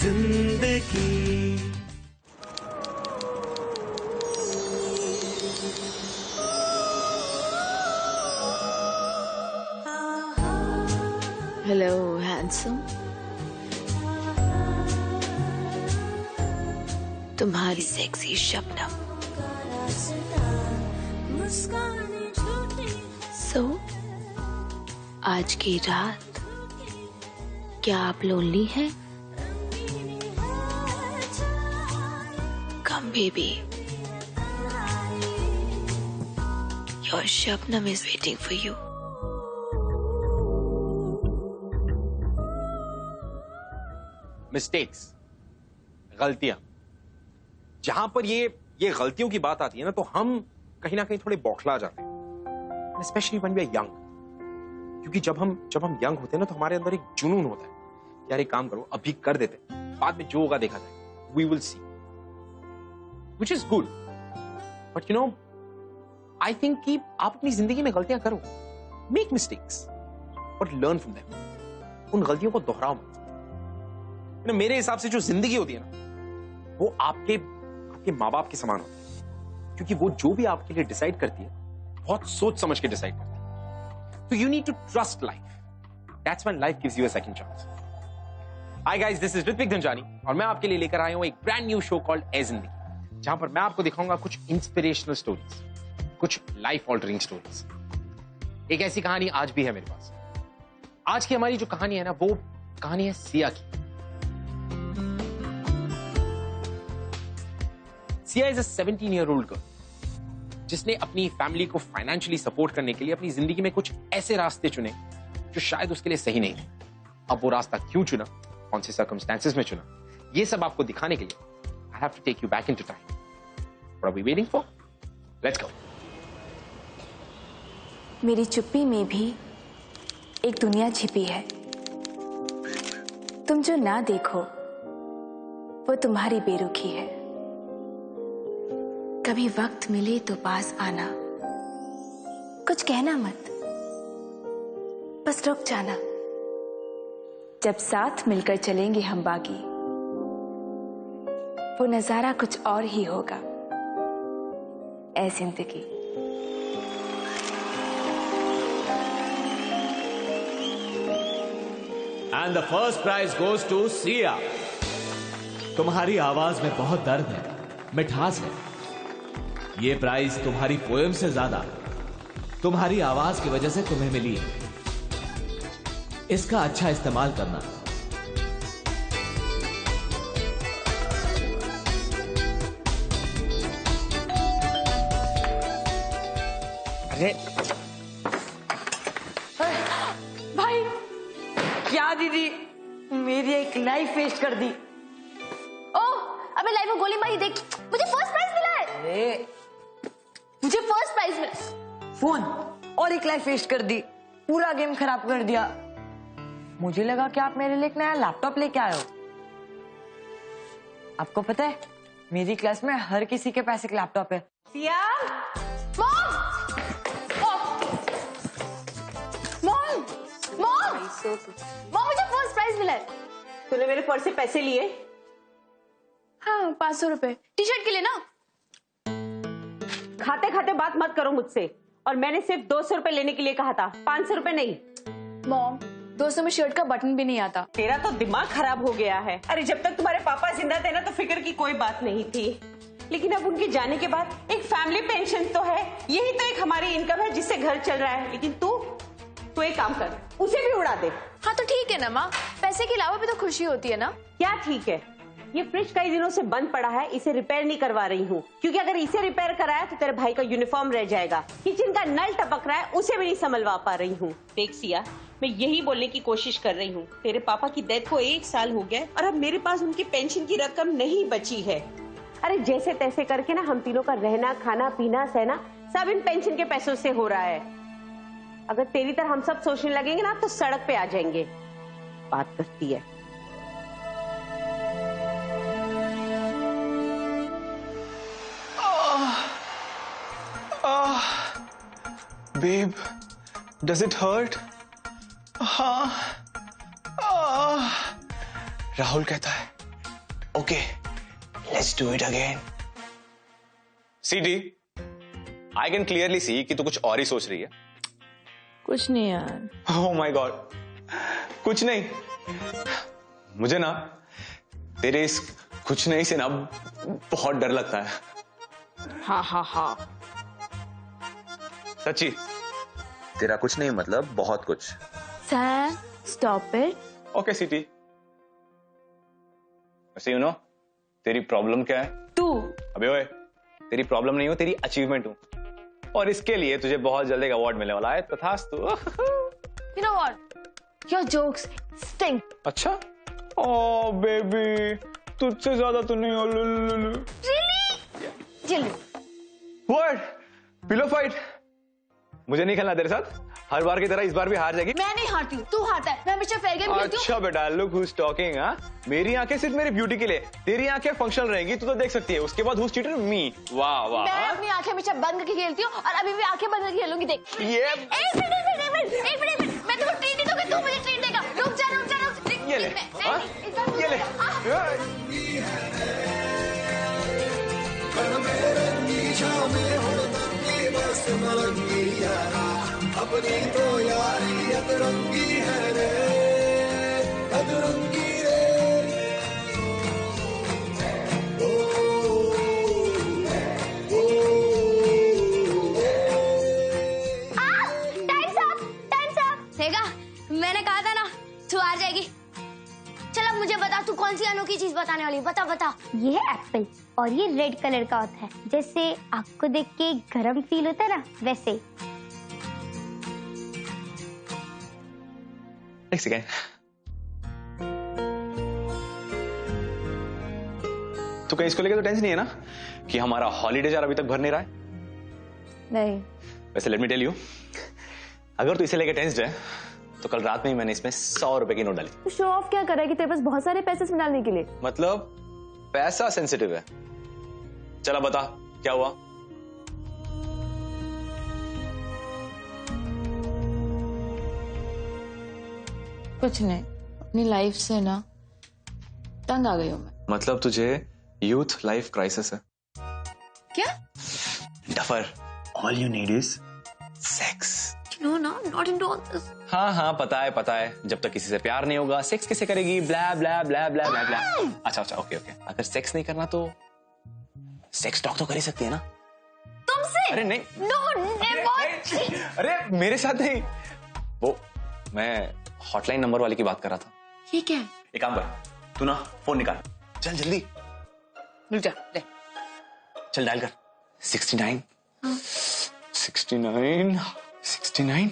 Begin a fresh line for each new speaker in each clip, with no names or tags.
जिंदगी।
Hello handsome, तुम्हारी sexy Shabnam. सो आज की रात क्या आप लोनली हैं? कम baby, your Shabnam is waiting for you.
Mistakes, गलतियां, जहां पर ये गलतियों की बात आती है ना, तो हम कहीं ना कहीं थोड़े बौखला जाते हैं, specially when we are young. क्योंकि जब हम यंग होते हैं ना, तो हमारे अंदर एक जुनून होता है, यार एक काम करो, अभी कर देते हैं, बाद में जो होगा देखा जाएगा, we will see, which is good. But you know, I think कि आप अपनी जिंदगी में गलतियां करो, make mistakes, but learn from them. उन गलतियों को दोहराओ मत। मेरे हिसाब से जो जिंदगी होती है ना, वो आपके माँ बाप के समान होती है, क्योंकि वो जो भी आपके लिए डिसाइड करती है, बहुत सोच समझ के डिसाइड करती है। तो you need to trust life, that's when life gives you a second chance. Hi guys, this is Ritvik Dhanjani और मैं आपके लिए लेकर आया हूं एक brand new show called Ae Zindagi, जहां पर मैं आपको दिखाऊंगा कुछ इंस्पिरेशनल स्टोरीज, कुछ लाइफ ऑल्टरिंग स्टोरीज। एक ऐसी कहानी आज भी है मेरे पास। आज की हमारी जो कहानी है ना, वो कहानी है सिया की। Siya is a 17-year-old girl जिसने अपनी फैमिली को फाइनेंशियली सपोर्ट करने के लिए अपनी जिंदगी में कुछ ऐसे रास्ते चुने जो शायद उसके लिए सही नहीं थे। अब वो रास्ता क्यों चुना, कौन से सर्कमस्टेंसेस में चुना, ये सब आपको दिखाने के लिए I have to take you back into time. What are we waiting for? Let's go.
मेरी चुप्पी में भी एक दुनिया छिपी है। तुम जो ना देखो वो तुम्हारी बेरुखी है। कभी वक्त मिले तो पास आना, कुछ कहना मत, बस रुक जाना। जब साथ मिलकर चलेंगे हम बागी, वो नजारा कुछ और ही होगा। ऐ जिंदगी।
And the first prize goes to Siya. तुम्हारी आवाज में बहुत दर्द है, मिठास है। ये प्राइज तुम्हारी पोएम से ज्यादा तुम्हारी आवाज की वजह से तुम्हें मिली है। इसका अच्छा इस्तेमाल करना।
अरे
भाई, क्या दीदी, मेरी एक लाइफ वेस्ट कर दी।
ओह, अबे लाइफ में गोली मारी देख, मुझे फर्स्ट प्राइज मिला है। मुझे फर्स्ट प्राइज मिला।
फोन और एक लाइफ वेस्ट कर दी, पूरा गेम खराब कर दिया। मुझे लगा कि आप मेरे लिए एक नया लैपटॉप लेके आए हो। आपको पता है, मेरी क्लास में हर किसी के पास एक लैपटॉप है। Siya,
mom, mom, mom, mom, मुझे फर्स्ट प्राइज मिला है।
तूने मेरे पर्स से पैसे लिए?
हाँ, 500 रुपए टी शर्ट के लिए ना।
खाते खाते बात मत करो मुझसे। और मैंने सिर्फ 200 रुपए लेने के लिए कहा था, 500 रुपए नहीं।
मॉम, 200 में शर्ट का बटन भी नहीं आता।
तेरा तो दिमाग खराब हो गया है। अरे जब तक तुम्हारे पापा जिंदा थे ना, तो फिक्र की कोई बात नहीं थी, लेकिन अब उनके जाने के बाद एक फैमिली पेंशन तो है, यही तो एक हमारी इनकम है जिससे घर चल रहा है। लेकिन तू एक काम कर, उसे भी उड़ा दे।
हाँ तो ठीक है ना माँ, पैसे के अलावा भी तो खुशी होती है ना।
क्या ठीक है? ये फ्रिज कई दिनों से बंद पड़ा है, इसे रिपेयर नहीं करवा रही हूँ, क्योंकि अगर इसे रिपेयर कराया तो तेरे भाई का यूनिफॉर्म रह जाएगा। किचन का नल टपक रहा है, उसे भी नहीं संभलवा पा रही हूँ। देख सिया, मैं यही बोलने की कोशिश कर रही हूँ, तेरे पापा की डेथ को 1 साल हो गया और अब मेरे पास उनकी पेंशन की रकम नहीं बची है। अरे जैसे तैसे करके ना हम तीनों का रहना, खाना, पीना, सहना सब इन पेंशन के पैसों से हो रहा है। अगर तेरी तरह हम सब सोचने लगेंगे ना, तो सड़क पे आ जाएंगे। बात करती है।
Babe, does it hurt? हाँ। राहुल कहता है Okay, let's do it again. CD, I can clearly see कि तू कुछ और ही सोच रही है.
कुछ नहीं यार.
Oh my God, कुछ नहीं. मुझे ना तेरे इस कुछ नहीं से ना बहुत डर लगता है.
हाँ.
सच्ची. तेरा कुछ नहीं मतलब बहुत कुछ.
Sam, stop it.
Okay, CD. वैसे यू नो तेरी प्रॉब्लम क्या है?
तू.
अबे ओए, तेरी प्रॉब्लम नहीं हो, तेरी अचीवमेंट हूं. और इसके लिए तुझे बहुत जल्द एक अवार्ड मिलने वाला है. तथास्तु.
You know what? Your jokes stink.
अच्छा? ओ बेबी, तुझसे ज्यादा तो नहीं हो.
Really?
व्हाट? Pillow fight? मुझे नहीं खेलना तेरे साथ. हर बार की तरह इस बार भी हार जाएगी.
मैं नहीं हारती हूँ, तू हारता है. मैं हमेशा फेयर गेम खेलती हूँ.
अच्छा बेटा, लुक हूज टॉकिंग. हाँ, मेरी आंखें सिर्फ मेरी ब्यूटी के लिए, तेरी आंखें फंक्शनल रहेंगी, तू तो देख सकती है. उसके बाद हूज चीटर? मी. वाह वाह.
मैं अपनी आंखें हमेशा बंद करके खेलती हूँ और अभी भी आंखें बंद करके खेलूंगी. देख.
ये
एक मिनट. मैं तुमको ट्रीट नहीं दूंगी, तू मुझे ट्रीट देगा. रुक जा.
ये ले. हाँ? ये ले.
अपनी तो यारी अतरंगी है रे, अतरंगी रे.
Times up. देखा, मैंने कहा था ना तू हार जाएगी. चल अब मुझे बता, तू कौन सी अनोखी चीज बताने वाली. बता.
ये है एप्पल और ये रेड कलर का होता है. जैसे आपको देख के गरम फील होता है ना, वैसे.
एक सेकेंड. तो कहीं इसको लेकर तो टेंशन नहीं है ना कि हमारा हॉलीडे जार अभी तक भर नहीं रहा है?
नहीं.
वैसे लेट मी टेल यू, अगर तू इसे लेकर टेंस्ड है तो कल रात में ही मैंने इसमें 100 रुपए की नोट डाली.
तू शो ऑफ क्या कर रहा है कि तेरे पास बहुत सारे पैसे इसमें डालने के लिए?
मतलब पैसा सेंसिटिव है. चला बता क्या हुआ?
कुछ नहीं. अपनी लाइफ से ना तंग आ गई हूँ मैं.
मतलब तुझे यूथ लाइफ क्राइसिस है?
क्या?
Duffer, all you need is sex.
No, not into all this.
हाँ, पता है. जब तक किसी से प्यार नहीं होगा सेक्स कैसे करेगी? ब्ला ब्ला ब्ला ब्ला ब्ला ब्ला. अच्छा, ओके. अगर सेक्स नहीं करना तो सेक्स टॉक तो कर ही सकती है ना?
तुमसे?
अरे नहीं.
No, never.
अरे मेरे साथ नहीं. वो मैं हॉटलाइन नंबर वाले की बात कर रहा था.
ये क्या है?
एक काम कर, तू ना फोन निकाल. चल जल्दी.
रुक जा. ले.
चल डायल कर. 69. 69.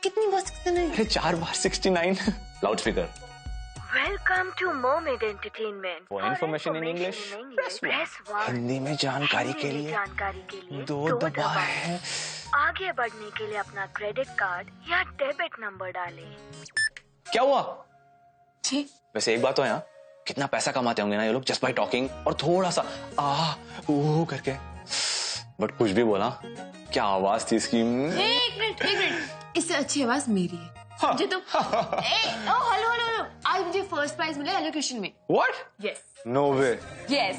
कितनी बार 69?
अरे 4 बार 69. Loud speaker.
Welcome to Moment Entertainment.
For information in English, press 1. Hindi में जानकारी के लिए 2 दबाएं.
आगे बढ़ने के लिए अपना क्रेडिट कार्ड या डेबिट नंबर डालें.
क्या हुआ?
जी.
वैसे एक बात तो है, यहाँ कितना पैसा कमाते होंगे ना ये लोग जस्ट बाय टॉकिंग और थोड़ा सा ओ करके. बट कुछ भी बोला, क्या आवाज थी इसकी.
एक मिनट. इससे अच्छी आवाज मेरी है. मुझे तो हेलो. आज मुझे फर्स्ट प्राइज मिला एलोक्यूशन में.
What?
Yes.
No way.
Yes.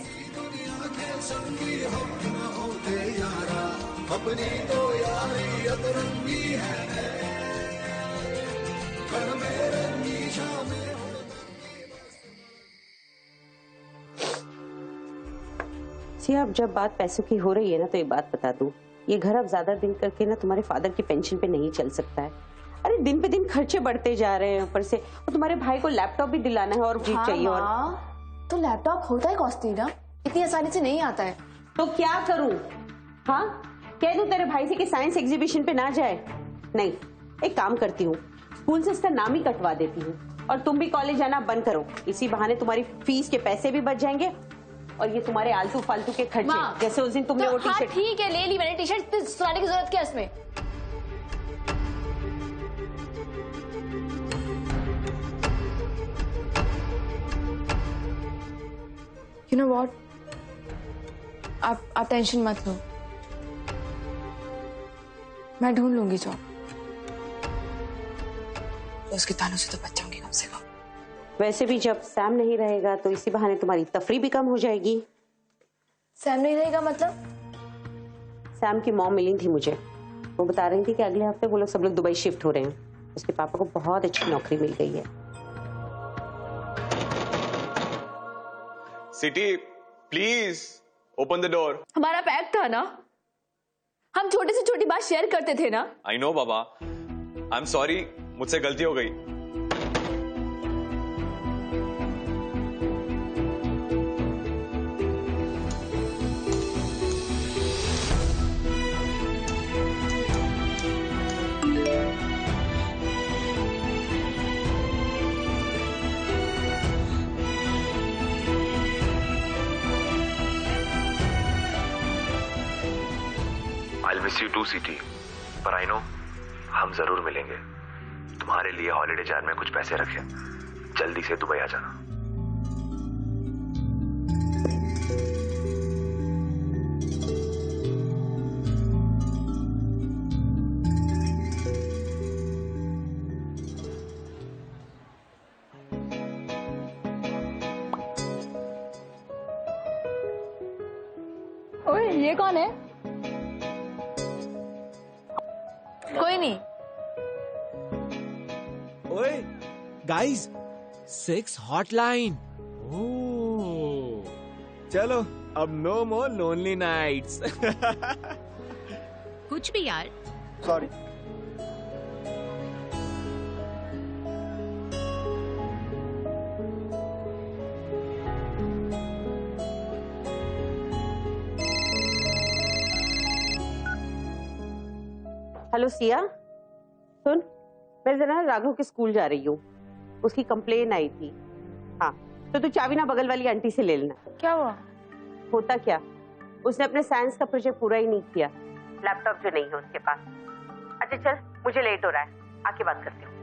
अपनी तो यारी अतरंगी है.
अब जब बात पैसों की हो रही है ना, तो एक बात बता दूं, ये घर अब ज्यादा दिन करके ना तुम्हारे फादर की पेंशन पे नहीं चल सकता है. अरे दिन पे दिन खर्चे बढ़ते जा रहे हैं ऊपर से, और तुम्हारे भाई को लैपटॉप भी दिलाना है और जीत चाहिए. और
तो लैपटॉप होता है कॉस्टली ना, इतनी आसानी से नहीं आता है.
तो क्या करूं? हाँ, कह दूं तेरे भाई से कि साइंस एग्जीबिशन पे ना जाए? नहीं, एक काम करती हूँ, स्कूल से इसका नाम ही कटवा देती हूँ और तुम भी कॉलेज जाना बंद करो. इसी बहाने तुम्हारी फीस के पैसे भी बच जाएंगे और ये तुम्हारे आलतू फालतू के खर्चे, जैसे उस दिन तुमने वो टी-शर्ट.
ठीक है, ले ली मैंने टी-शर्ट. सुनाने की जरूरत क्या है इसमें?
You know what? आप टेंशन मत लो, मैं ढूंढ लूंगी जॉब. तो उसके तानों से तो बच जाऊंगी कम से कम.
वैसे भी जब सैम नहीं रहेगा तो इसी बहाने तुम्हारी तफरी भी कम हो जाएगी।
सैम नहीं रहेगा मतलब?
सैम की मॉम मिली थी मुझे, वो बता रही थी कि अगले हफ्ते वो लोग सब लोग दुबई शिफ्ट हो रहे हैं। उसके पापा को बहुत अच्छी नौकरी मिल गई है।
City please open the door.
हमारा पैक था ना, हम छोटी से छोटी बात शेयर करते थे ना।
I know Baba, I am sorry, मुझसे गलती हो गई।
I'll miss you too, city, पर आई नो हम जरूर मिलेंगे। तुम्हारे लिए हॉलिडे जार में कुछ पैसे रखे, जल्दी से दुबई आ जाना।
ओए ये कौन है? कोई नहीं।
ओए गाइस, सेक्स हॉटलाइन। ओह चलो, अब नो मोर लोनली नाइट्स।
कुछ भी यार।
सॉरी।
हेलो सिया, सुन, मैं जरा राघव के स्कूल जा रही हूँ, उसकी कंप्लेन आई थी। हाँ, तो तू चाबी ना बगल वाली आंटी से ले लेना।
क्या हुआ?
होता क्या, उसने अपने साइंस का प्रोजेक्ट पूरा ही नहीं किया, लैपटॉप जो नहीं है उसके पास। अच्छा चल, मुझे लेट हो रहा है, आके बात करती हूँ।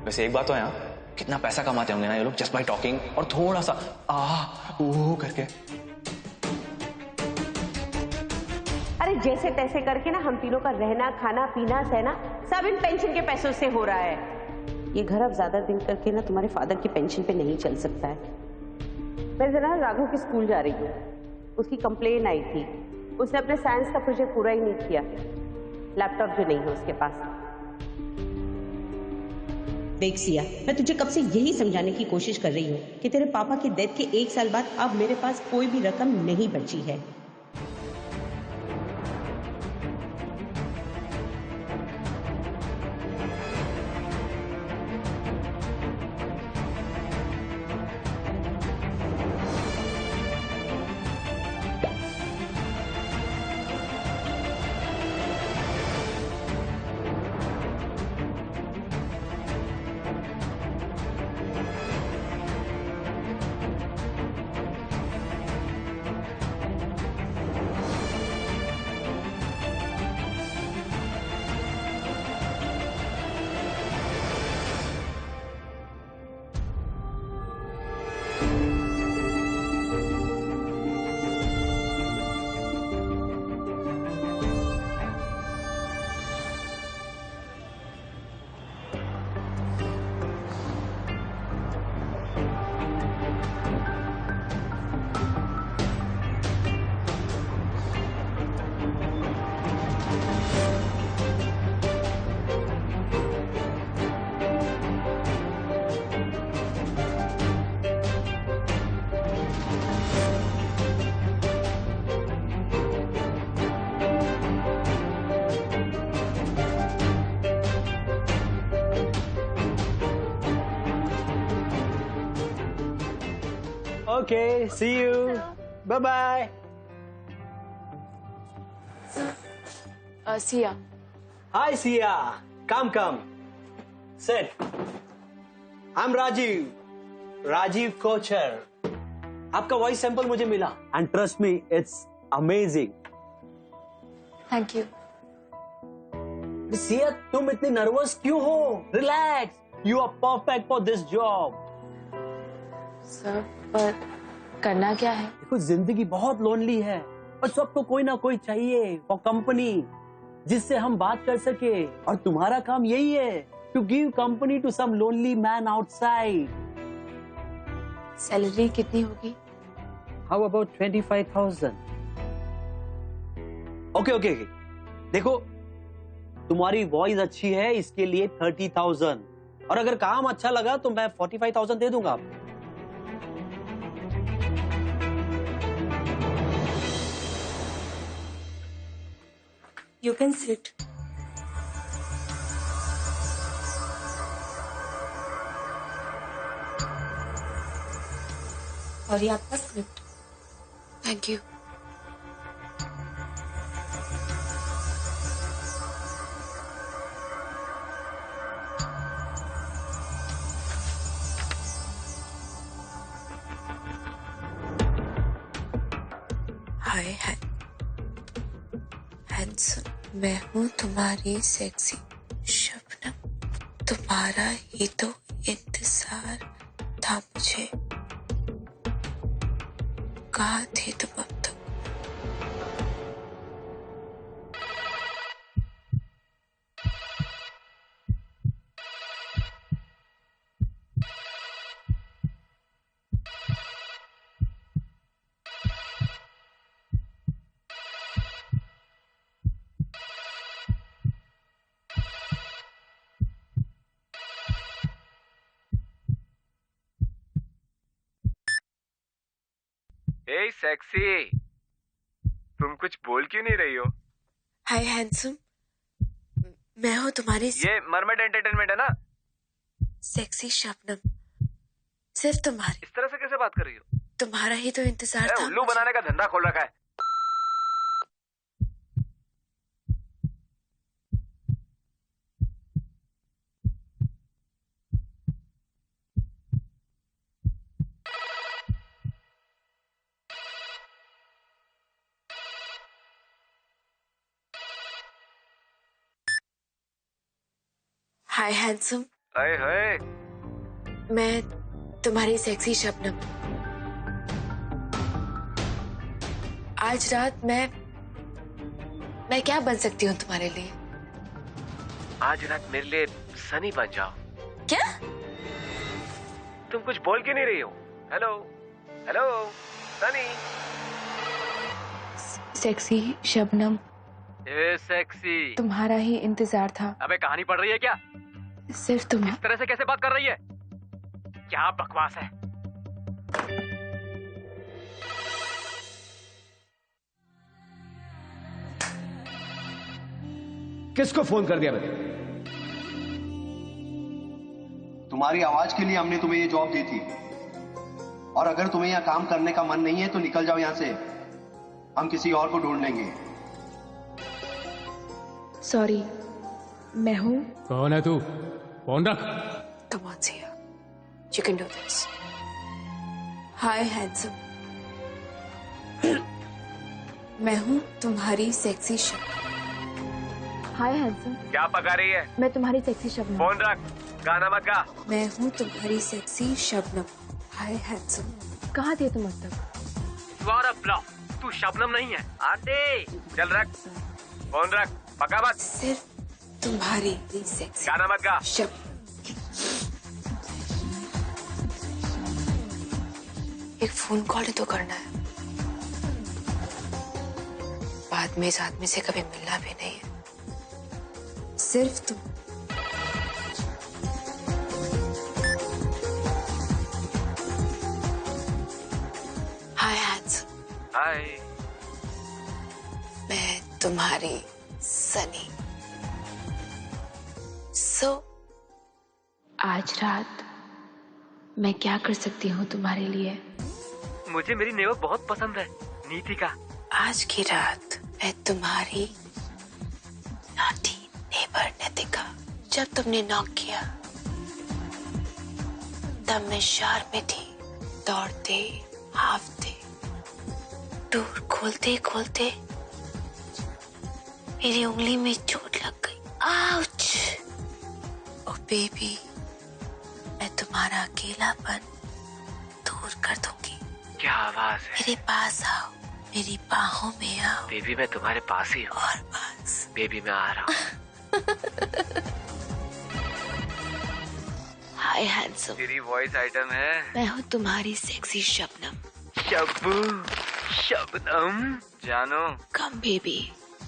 वैसे एक बात तो है, यहाँ कितना पैसा कमाते होंगे ना ये लोग जस्ट बाय टॉकिंग और थोड़ा सा वो करके।
अरे जैसे तैसे करके ना हम तीनों का रहना, खाना, पीना, सहना सब इन पेंशन के पैसों से हो रहा है। ये घर अब ज्यादा दिन करके ना तुम्हारे फादर की पेंशन पे नहीं चल सकता है। मैं जरा राघव के स्कूल जा रही हूँ, उसकी कंप्लेन आई थी, उसने अपने साइंस का प्रोजेक्ट पूरा ही नहीं किया, लैपटॉप जो नहीं है उसके पास। देख सिया, मैं तुझे कब से यही समझाने की कोशिश कर रही हूँ कि तेरे पापा की डेथ के 1 साल बाद अब मेरे पास कोई भी रकम नहीं बची है।
Okay, see you. Bye-bye.
Sia.
Hi, Sia. Come. Sit. I'm Rajiv. Rajiv Kochar. आपका वॉइस सैंपल मुझे मिला. And trust me, it's amazing.
Thank you.
Siya, तुम इतनी नर्वस क्यों हो? Relax. You are perfect for this job.
Sir, पर करना क्या है?
देखो, जिंदगी बहुत लोनली है और सबको कोई ना कोई चाहिए फॉर कंपनी, जिससे हम बात कर सके. और तुम्हारा काम यही है, to give company to some lonely man outside.
Salary कितनी होगी?
How about 25,000? ओके. देखो, तुम्हारी वॉइस अच्छी है, इसके लिए 30,000. और अगर काम अच्छा लगा तो मैं 45,000 दे दूंगा आपको.
You can sit. और ये आपका script. Thank you. Hi handsome, मैं हूँ तुम्हारी सेक्सी शबनम. तुम्हारा ही तो इंतजार था मुझे. कहाँ थे तुम अब तक?
हे सेक्सी, तुम कुछ बोल क्यों नहीं रही हो?
हाय हैंडसम, मैं हूँ तुम्हारी
ये मरमेड एंटरटेनमेंट है ना?
सेक्सी शबनम. सिर्फ तुम्हारी.
इस तरह से कैसे बात कर रही हो?
तुम्हारा ही तो इंतजार था.
उल्लू बनाने का धंधा खोल रखा है.
हाय हैंडसम.
हाय.
मैं तुम्हारी सेक्सी शबनम. आज रात मैं क्या बन सकती हूँ तुम्हारे लिए?
आज रात मेरे लिए सनी बन जाओ.
क्या?
तुम कुछ बोल क्यों नहीं रही हो? हेलो सनी.
सेक्सी शबनम,
ए सेक्सी,
तुम्हारा ही इंतजार था.
अबे कहानी पढ़ रही है क्या?
सिर्फ तुम.
इस तरह से कैसे बात कर रही है? क्या बकवास है.
किसको फोन कर दिया मैंने?
तुम्हारी आवाज के लिए हमने तुम्हें ये जॉब दी थी. और अगर तुम्हें यहाँ काम करने का मन नहीं है तो निकल जाओ यहाँ से. हम किसी और को ढूंढ लेंगे.
सॉरी, मैं हूँ.
कौन है तू? फोन रख.
Come on, Sia. You can do this. Hi, handsome. मैं हूँ तुम्हारी सेक्सी शबनम. हाय हैंडसम.
क्या पका रही है?
मैं तुम्हारी सेक्सी शबनम.
फोन रख, गाना मत गा.
मैं हूँ तुम्हारी सेक्सी शबनम. हाय हैंडसम. कहाँ थे तुम अब तक?
You are a bluff. तू शबनम नहीं है. आते. चल रख. फोन रख. पका मत.
सिर्फ तुम्हारी सेक्सी.
गाना मत गा.
एक फोन कॉल ही तो करना है. बाद में इस आदमी से कभी मिलना भी नहीं है. सिर्फ तुम. हाय हैंडसम.
हाय.
मैं तुम्हारी सनी. आज रात मैं क्या कर सकती हूँ तुम्हारे लिए?
मुझे मेरी नेवर बहुत पसंद है, नीतिका.
आज की रात मैं तुम्हारी नॉटी नेबर नीतिका. जब तुमने नॉक किया तब मैं शहर में थी, दौड़ते हाफते, डोर खोलते खोलते मेरी उंगली में चोट लग गई। आउच! ओ बेबी, मैं तुम्हारा अकेलापन दूर कर दूंगी।
क्या आवाज है?
मेरे पास आओ, मेरी बाहों में आओ।
बेबी मैं तुम्हारे पास ही हूँ।
और पास।
बेबी मैं आ रहा हूँ।
Hi handsome.
तेरी वॉइस आइटम है।
मैं हूँ तुम्हारी सेक्सी शबनम।
शबनम जानो।
Come baby,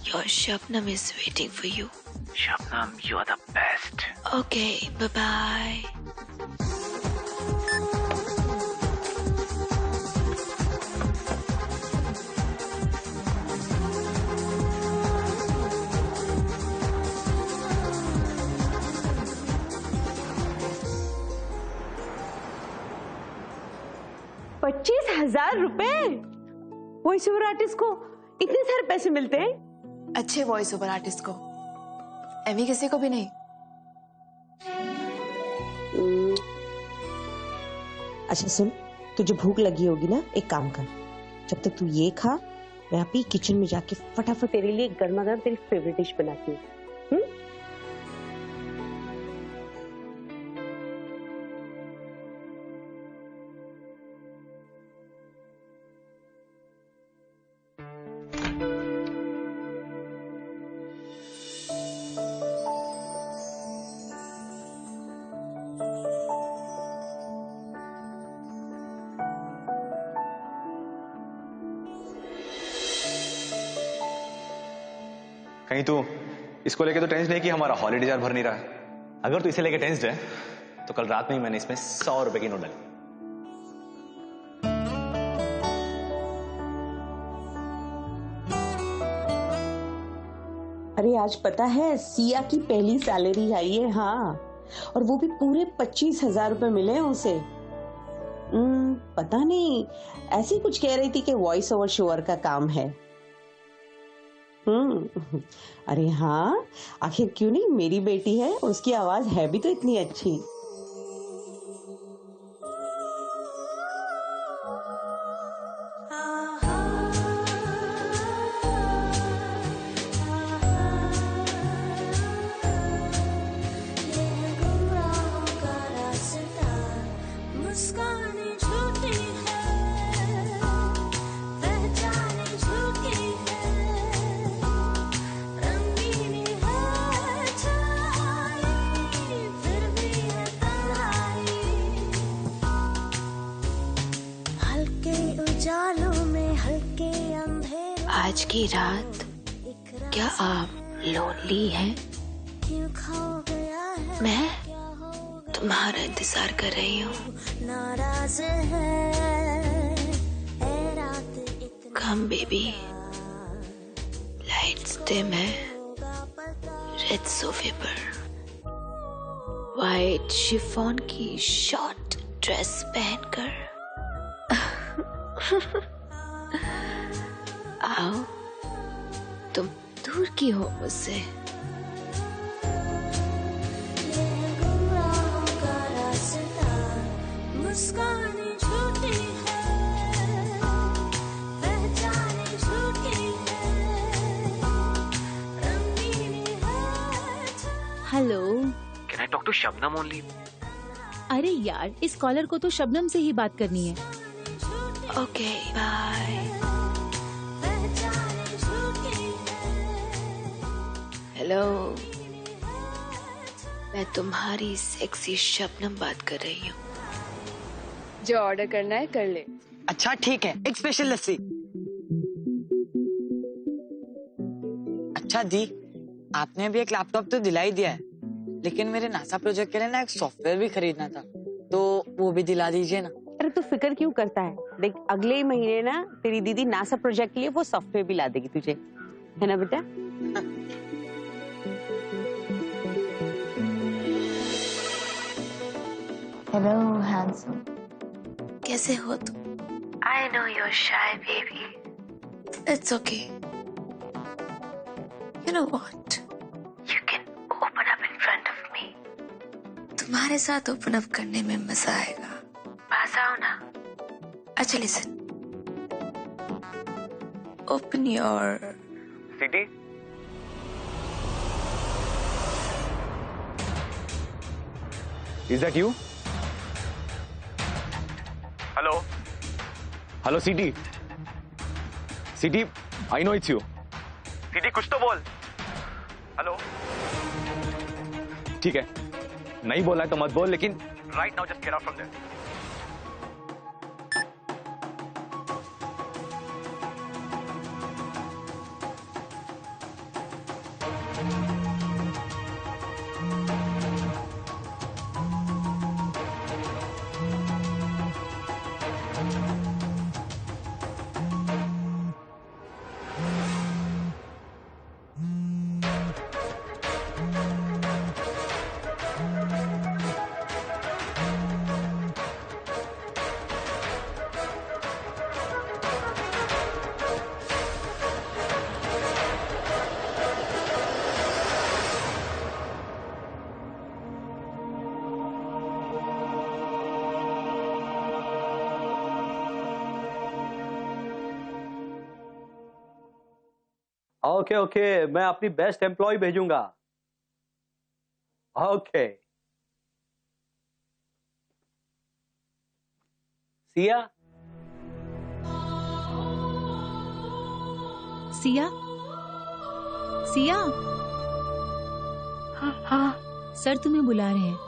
your Shabnam is waiting for you.
Shabnam, you are the best.
Okay, bye bye.
₹25,000 voice over artist को इतने सारे पैसे मिलते हैं?
अच्छे वॉइस ओवर आर्टिस्ट को, एमी किसी को भी नहीं।
अच्छा सुन, तुझे भूख लगी होगी ना, एक काम कर, जब तक तू ये खा, मैं यहाँ पे किचन में जाके फटाफट तेरे लिए गर्मा गर्म तेरी फेवरेट डिश बनाती हूँ।
कहीं तू इसको लेके तो टेंस नहीं कि हमारा हॉलीडे जार भर नहीं रहा है? अगर तू इसे लेके टेंस्ड है तो कल रात में ही मैंने इसमें 100 रुपए की नोट डाली।
अरे आज पता है सिया की पहली सैलरी आई है। हाँ, और वो भी पूरे 25,000 रुपए मिले हैं उसे। पता नहीं, ऐसी कुछ कह रही थी कि वॉइस ओवर शोअर का काम है। अरे हाँ, आखिर क्यों नहीं, मेरी बेटी है, उसकी आवाज है भी तो इतनी अच्छी।
आज की रात क्या आप लोनली हैं? मैं तुम्हारा इंतजार कर रही हूँ। कम बेबी, लाइट्स डिम है, रेड सोफे पर वाइट शिफॉन की शॉर्ट ड्रेस पहनकर आओ, तुम दूर की हो मुझसे।
Hello,
can I talk to Shabnam only?
अरे यार, इस कॉलर को तो शबनम से ही बात करनी है।
Okay, bye. हेलो, मैं तुम्हारी सेक्सी शबनम बात कर रही हूँ।
जो ऑर्डर करना है कर ले।
अच्छा ठीक है, एक स्पेशल लस्सी। अच्छा दी, आपने अभी एक लैपटॉप तो दिला ही दिया है, लेकिन मेरे नासा प्रोजेक्ट के लिए ना एक सॉफ्टवेयर भी खरीदना था, तो वो भी दिला दीजिए ना।
अरे तू फिक्र क्यों करता है, देख अगले ही महीने ना तेरी दीदी नासा प्रोजेक्ट के लिए वो सॉफ्टवेयर भी ला देगी तुझे, है ना बेटा?
हेलो हैंडसम, कैसे हो तुम? I know you're shy, baby. It's okay. You know what? You can open up in front of me. तुम्हारे साथ ओपन अप करने में मजा आएगा। पास आओ ना. अच्छा listen. Open your
city.
Is that you?
Hello.
Hello, CT. CT, I know it's you.
City कुछ तो बोल. हेलो.
ठीक है, नहीं बोला है तो मत बोल, लेकिन
right now just get out from there.
Okay okay, मैं अपनी बेस्ट एम्प्लॉय भेजूंगा. ओके. सिया.
सिया. सिया.
हाँ.
सर तुम्हें बुला रहे हैं.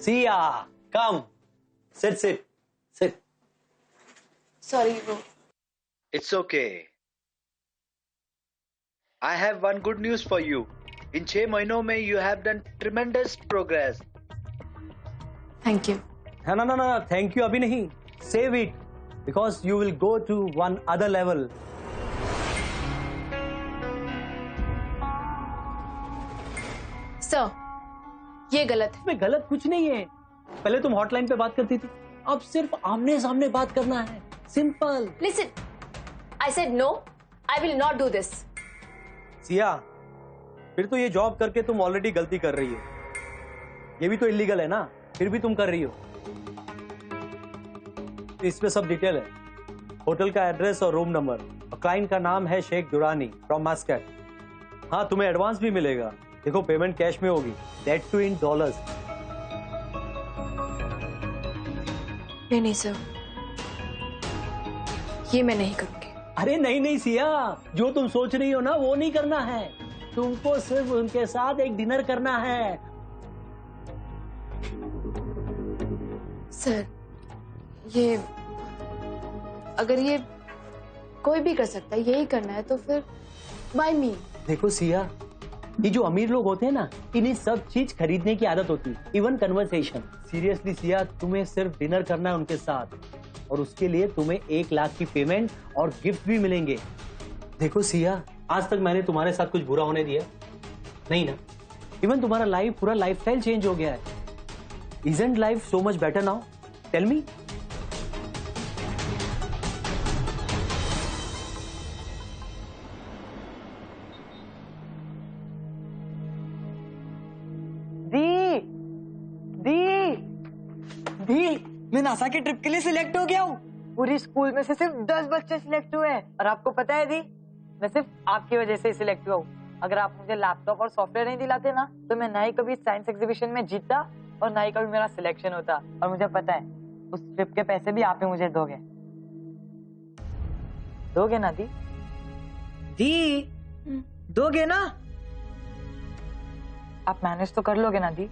Siya, come. Sit.
Sorry, bro.
It's okay. I have one good news for you. In 6 महीनों में you have done tremendous progress.
Thank you.
No. Thank you अभी नहीं. Save it because you will go to one other level.
Sir, ये गलत है.
इसमें गलत कुछ नहीं है. पहले तुम हॉटलाइन पे बात करती थी, अब सिर्फ आमने सामने बात करना है. Simple.
Listen, I said no. I will not do this.
Siya, फिर तो ये जॉब करके तुम ऑलरेडी गलती कर रही हो. ये भी तो इलीगल है ना, फिर भी तुम कर रही हो. इसमें सब डिटेल है. होटल का एड्रेस और रूम नंबर. और क्लाइंट का नाम है शेख दुरानी फ्रॉम मस्कट. हाँ, तुम्हें एडवांस भी मिलेगा. देखो, पेमेंट कैश में होगी. That too in dollars.
नहीं सर, ये मैं नहीं करूंगी.
अरे नहीं सिया, जो तुम सोच रही हो ना वो नहीं करना है. तुमको सिर्फ उनके साथ एक डिनर करना है.
सर, ये अगर ये कोई भी कर सकता है, यही करना है तो फिर व्हाई मी?
देखो सिया, ये जो अमीर लोग होते हैं ना, इन्हें सब चीज खरीदने की आदत होती है, इवन कन्वर्सेशन. सीरियसली सिया, तुम्हें सिर्फ डिनर करना है उनके साथ, और उसके लिए तुम्हें 1 लाख की पेमेंट और गिफ्ट भी मिलेंगे. देखो सिया, आज तक मैंने तुम्हारे साथ कुछ बुरा होने दिया नहीं ना. इवन तुम्हारा लाइफ, पूरा लाइफस्टाइल चेंज हो गया है. Isn't life so much better now? Tell me.
मैं नासा की ट्रिप के लिए सिलेक्ट हो गया हूँ. पूरी स्कूल में से सिर्फ 10 बच्चे सिलेक्ट हुए हैं. और आपको पता है दी, मैं सिर्फ आपकी वजह से ही सिलेक्ट हुआ हूँ. अगर आप मुझे लैपटॉप और सॉफ्टवेयर नहीं दिलाते ना, तो मैं ना ही कभी साइंस एग्जीबिशन में जीतता और ना ही कभी मेरा सिलेक्शन होता. और मुझे पता है, उस ट्रिप के पैसे भी आप ही मुझे दोगे ना दी? दोगे ना? आप मैनेज तो कर लोगे ना दी?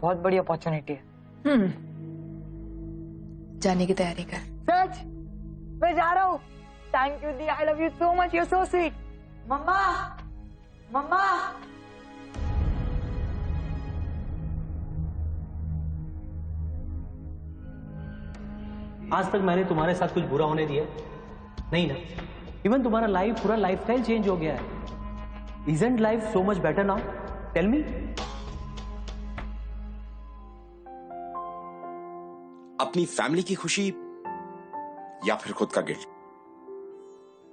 बहुत बड़ी अपॉर्चुनिटी है.
जाने की तैयारी कर.
सच? मैं जा रहा हूँ. थैंक यू दी, I love you so much, you so sweet. Mamma.
आज तक मैंने तुम्हारे साथ कुछ बुरा होने दिया नहीं ना. इवन तुम्हारा लाइफ, पूरा लाइफस्टाइल चेंज हो गया है. Isn't life so much better now? Tell me.
अपनी फैमिली की खुशी या फिर खुद का गिल्ट।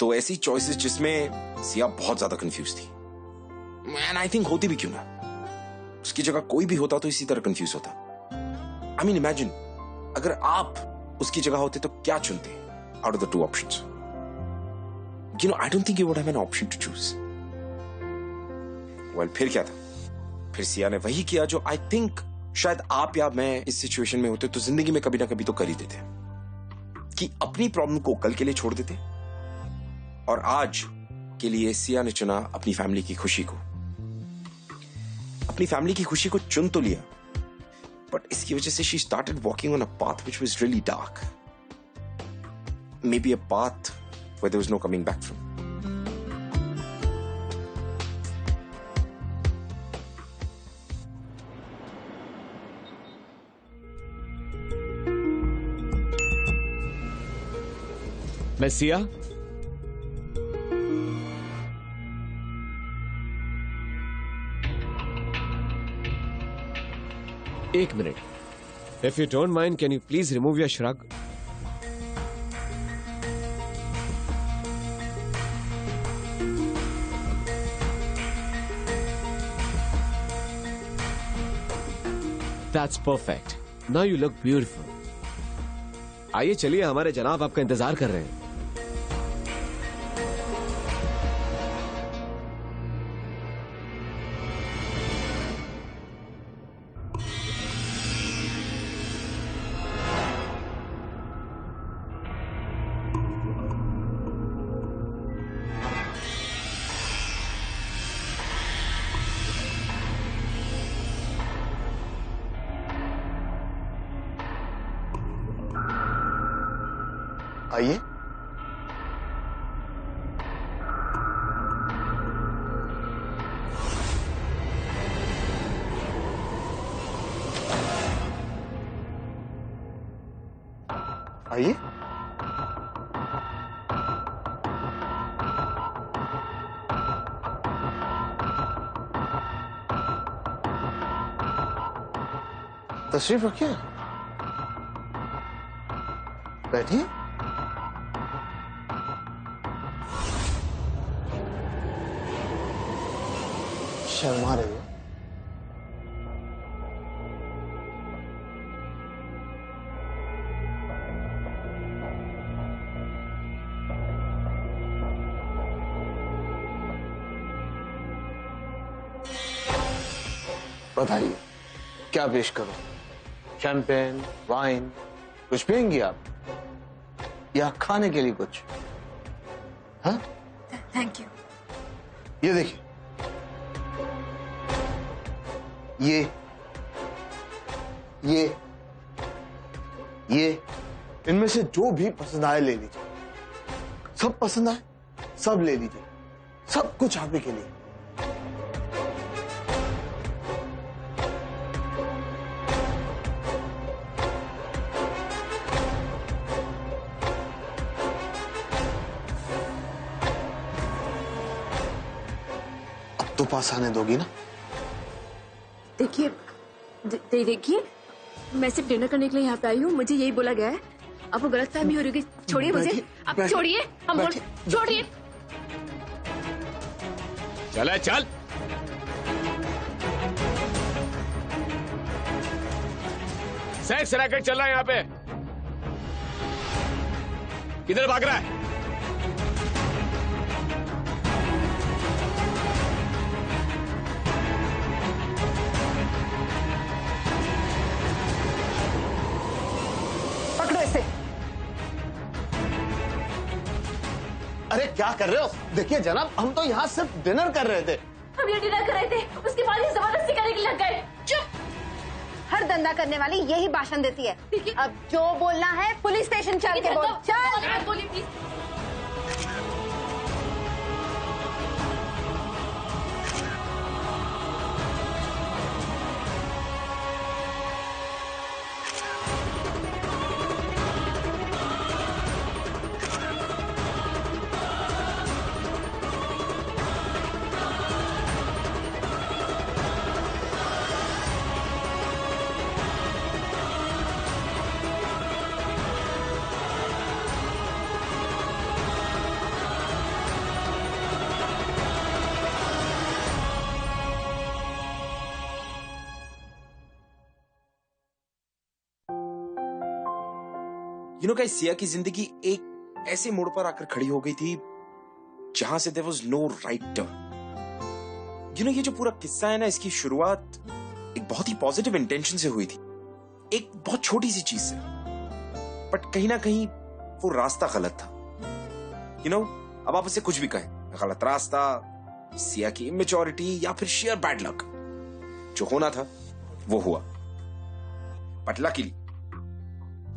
तो ऐसी चॉइसेस जिसमें सिया बहुत ज्यादा कंफ्यूज थी, एंड आई थिंक होती भी क्यों ना, उसकी जगह कोई भी होता तो इसी तरह कंफ्यूज होता। आई मीन इमेजिन अगर आप उसकी जगह होते तो क्या चुनते out of the two options? You know, I don't think you would have an option to choose. Well, फिर क्या था? फिर सिया ने वही किया जो आई थिंक शायद आप या मैं इस सिचुएशन में होते तो जिंदगी में कभी ना कभी तो कर ही देते, कि अपनी प्रॉब्लम को कल के लिए छोड़ देते और आज के लिए सिया ने चुना अपनी फैमिली की खुशी को। अपनी फैमिली की खुशी को चुन तो लिया, बट इसकी वजह से she started walking on a path which was really dark, maybe a path where there was no coming back from.
मैं सिया, एक minute. If you don't mind, can you please remove your shrug? That's perfect. Now you look beautiful. आइए चलिए, हमारे जनाब आपका इंतजार कर रहे हैं।
आइए। आइए। तशरीफ रखिए, बैठिए। शर्मा रही हो। बताइए क्या पेश करो? शैंपेन, वाइन, कुछ पियेंगी आप या खाने के लिए कुछ? हाँ,
थैंक यू।
ये देखिए, ये इनमें से जो भी पसंद आए ले लीजिए। सब पसंद आए सब ले लीजिए, सब कुछ आप ही के लिए। अब तो पास आने दोगी ना?
देखिए, मैं सिर्फ डिनर करने के लिए यहाँ पे आई हूँ। मुझे यही बोला गया है। आपको गलतफहमी हो रही है। छोड़िए मुझे, आप छोड़िए। हम छोड़िए।
चल चल। सेक्स रैकेट चल रहा है यहाँ पे। किधर भाग रहा है?
अरे क्या कर रहे हो? देखिए जनाब, हम तो यहाँ सिर्फ डिनर कर रहे थे।
हम ये डिनर कर रहे थे, उसके बाद ही जबरदस्ती करने के लग गए। चुप।
हर धंधा करने वाली यही भाषण देती है। अब जो बोलना है पुलिस स्टेशन चल के बोल। चल।
बोलिए प्लीज।
गाइस, सिया की जिंदगी एक ऐसे मोड़ पर आकर खड़ी हो गई थी जहां से there was no right turn. ये जो पूरा किस्सा है ना, इसकी शुरुआत एक बहुत ही पॉजिटिव इंटेंशन से हुई थी, एक बहुत छोटी सी चीज से, बट कहीं ना कहीं वो रास्ता गलत था। अब आप उसे कुछ भी कहें, गलत रास्ता, सिया की इमेच्योरिटी या फिर शेयर बैड लक, जो होना था वो हुआ। बट लकीली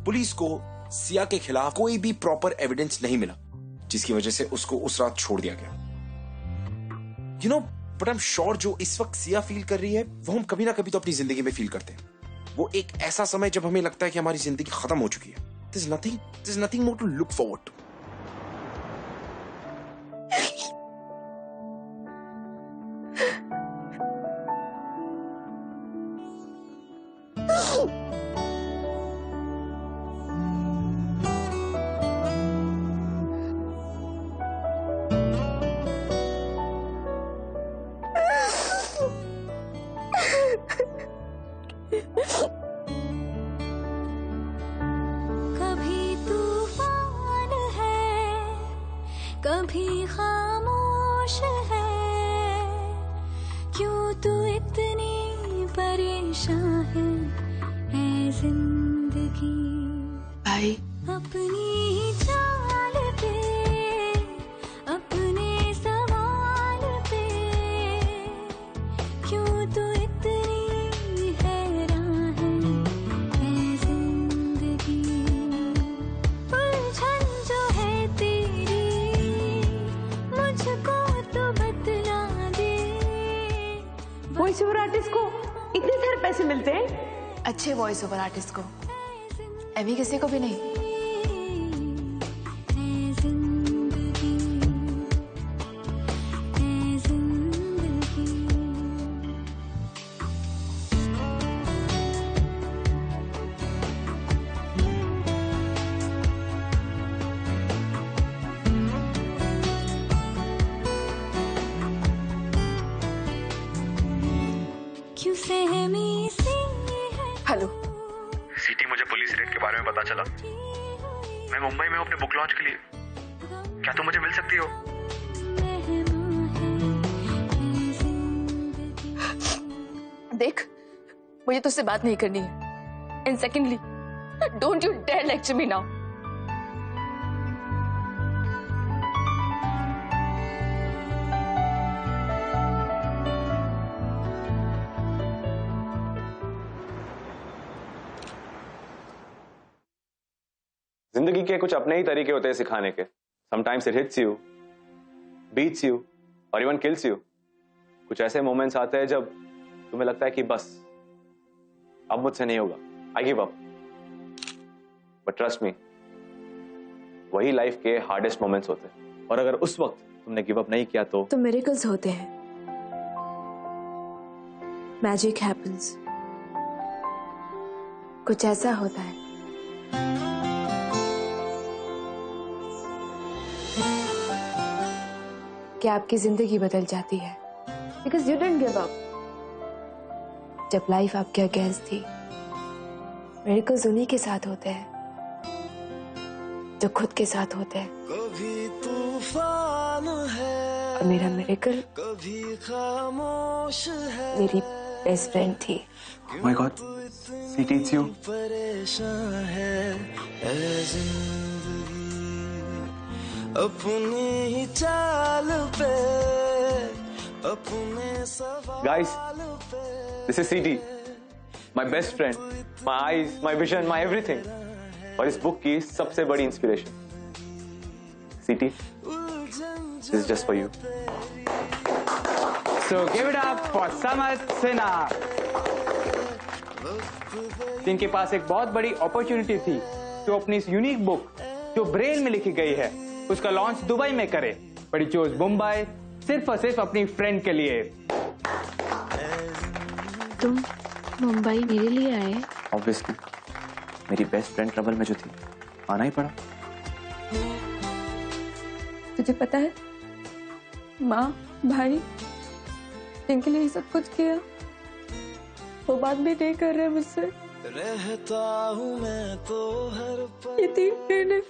पुलिस को सिया के खिलाफ कोई भी प्रॉपर एविडेंस नहीं मिला, जिसकी वजह से उसको उस रात छोड़ दिया गया। बट आई एम श्योर जो इस वक्त सिया फील कर रही है वो हम कभी ना कभी तो अपनी जिंदगी में फील करते हैं। वो एक ऐसा समय जब हमें लगता है कि हमारी जिंदगी खत्म हो चुकी है। There's nothing more to look forward to.
कभी खामोश है, क्यों तू इतनी परेशान है जिंदगी।
भाई
अपनी चाल पे, अपने सवाल पे, क्यों तू इतनी हैरान है जिंदगी। उलझन जो है तेरी मुझको तो बतला दे।
वॉइस ओवर आर्टिस्ट को इतने सारे पैसे मिलते हैं?
अच्छे वॉइस ओवर आर्टिस्ट को, अभी किसी को भी नहीं।
क्यों सहमी सी है।
हेलो
सीटी, मुझे पुलिस रेड के बारे में पता चला। मैं मुंबई में हूं अपने बुक लॉन्च के लिए। क्या तुम मुझे मिल सकती हो?
देख, मुझे तुझसे बात नहीं करनी है। And secondly, don't you dare lecture me now.
जिंदगी के कुछ अपने ही तरीके होते हैं सिखाने के। Sometimes it hits you, beats you और इवन किल्स यू। कुछ ऐसे मोमेंट्स आते हैं जब तुम्हें लगता है कि बस अब मुझसे नहीं होगा, I give up. But trust me, वही लाइफ के हार्डेस्ट मोमेंट्स होते हैं। और अगर उस वक्त तुमने गिव अप नहीं किया तो
मिरेकल्स होते हैं, मैजिक हैपेंस। कुछ ऐसा होता है कि आपकी जिंदगी बदल जाती है, because you didn't give up. जब लाइफ आपके अगेंस्ट थी, मिरेकल्स उन्हीं के साथ होते हैं जो खुद के साथ होते हैं।
कभी तूफान है,
और मेरा मिरेकल
कभी खामोश है,
मेरी बेस्ट फ्रेंड थी।
Oh my God, CT, it's you.
परेशान है ऐ जिंदगी। अपनी ही चाल पे, अपने सवाल
Guys, this is CT, my best friend, my eyes, my vision, my everything. और इस बुक की सबसे बड़ी inspiration. CT, this is just for you.
So give it up for Samad Sinha, जिनके पास एक बहुत बड़ी अपॉर्चुनिटी थी जो अपनी इस यूनिक बुक जो ब्रेल में लिखी गई है उसका लॉन्च दुबई में करे, बट ही चोज मुंबई सिर्फ और सिर्फ अपनी फ्रेंड के लिए।
तुम मुंबई मेरे लिए आए?
ऑब्वियसली, मेरी बेस्ट फ्रेंड ट्रबल में जो थी, आना ही पड़ा।
तुझे पता है, माँ भाई जिनके लिए सब कुछ किया वो बात भी नहीं कर रहे मुझसे।
रहता हूँ मैं तो हर पल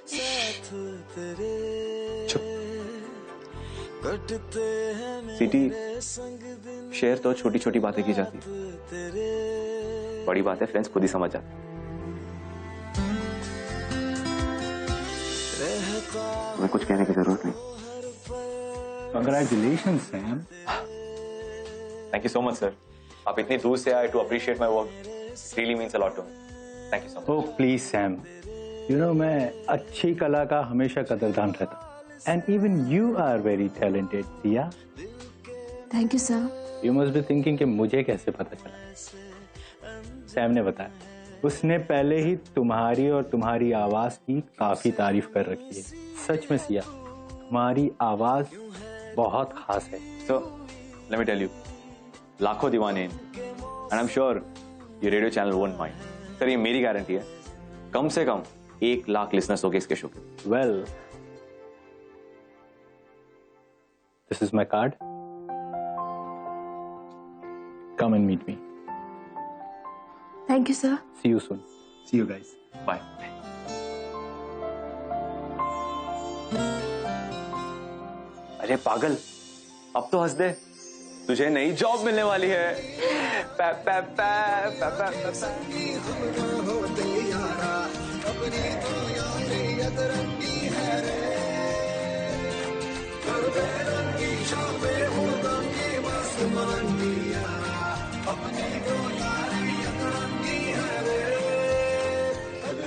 साथ तेरे कटते हैं
सीटी,
मेरे संग दिन
शेयर तो छोटी छोटी बातें की जाती है, बड़ी बातें फ्रेंड्स खुद ही समझ जाते हैं। तुम्हें कुछ कहने की जरूरत नहीं।
Congratulations, Sam.
Thank you so much sir. आप इतनी दूर से आए to appreciate my work, really means a lot to me. Thank you so much.
Oh, please, Sam. You know, मैं अच्छी कला का हमेशा कदरदान रहता हूँ। And even you are very talented, Sia.
Thank you sir.
You must be thinking कि मुझे कैसे पता चला? सैम ने बताया। उसने पहले ही तुम्हारी और तुम्हारी आवाज की काफी तारीफ कर रखी है। सच में सिया, तुम्हारी आवाज बहुत खास है।
So, let me tell you, लाखों दीवाने हैं, and I'm sure ये radio channel won't mind. Sir ये मेरी गारंटी है, कम से कम 1 लाख लिसनर्स होंगे इसके शो के।
Well, this is my card. Come and meet me.
Thank you sir.
See you soon. See you guys.
Bye. अरे पागल, अब तो हंस दे, तुझे नई जॉब मिलने वाली है। पै, पै, पै, पै, पै, पै,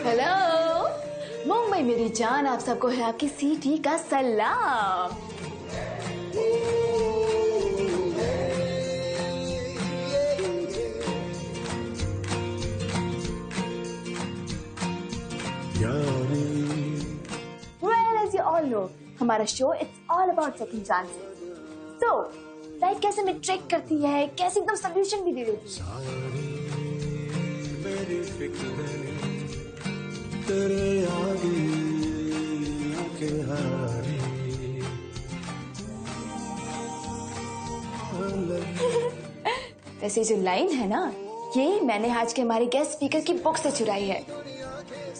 हेलो मुंबई मेरी जान, आप सबको है आपकी सीटी का सलाम। Well, as you all know, हमारा show it's all about second chances. So, life कैसे में ट्रिक करती है, कैसे एकदम सोल्यूशन भी दे देती है।
तेरे आगे आके हारी
वैसे जो लाइन है ना, ये मैंने आज के हमारे गेस्ट स्पीकर की बुक से चुराई है।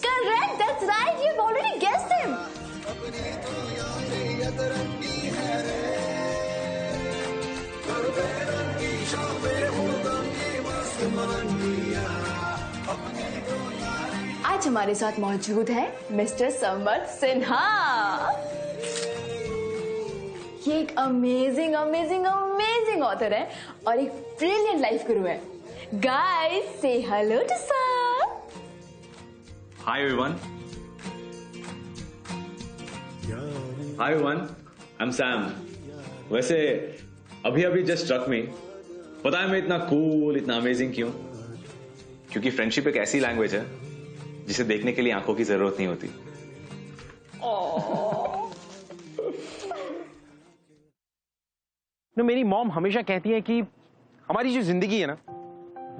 Correct, that's right, you've already guessed him. आज हमारे साथ मौजूद है मिस्टर समर्थ सिन्हा। ये एक अमेजिंग अमेजिंग अमेजिंग ऑथर है और एक ब्रिलियंट लाइफ गुरु है। Guys, say hello to sir.
Hi everyone. Hi everyone. I'm Sam. वैसे अभी जस्ट स्ट्रक मी, पता है मैं इतना कूल, इतना अमेजिंग क्यों? क्योंकि फ्रेंडशिप एक ऐसी लैंग्वेज है जिसे देखने के लिए आंखों की जरूरत नहीं होती।
मेरी मॉम हमेशा कहती है कि हमारी जो जिंदगी है ना,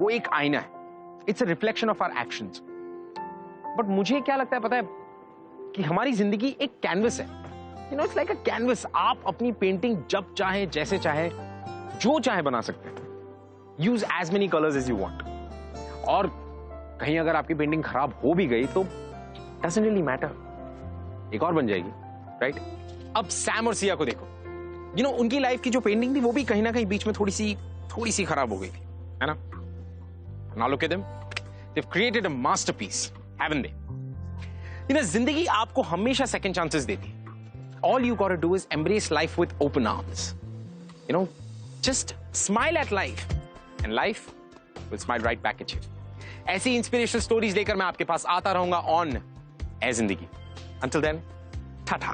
वो एक आईना है। It's a reflection of our actions. But मुझे क्या लगता है पता है, कि हमारी जिंदगी एक कैनवस है। You know, it's like a canvas. आप अपनी पेंटिंग जब चाहे, जैसे चाहे, जो चाहे बना सकते हैं। Use as many colours as you want. और कहीं अगर आपकी पेंटिंग खराब हो भी गई तो डजंट रियली मैटर, एक और बन जाएगी, राइट? अब सैम और सिया को देखो। यू नो, उनकी लाइफ की जो पेंटिंग थी वो भी कहीं ना कहीं बीच में थोड़ी सी खराब हो गई थी, है ना? Now look at them. They've created a masterpiece, haven't they? You know, जिंदगी आपको हमेशा second chances देती है। All you gotta do is embrace life with open arms. You know, just smile at life, and life will smile right back at you. ऐसी inspirational stories लेकर मैं आपके पास आता रहूंगा on ए जिंदगी। Until then, ta-ta.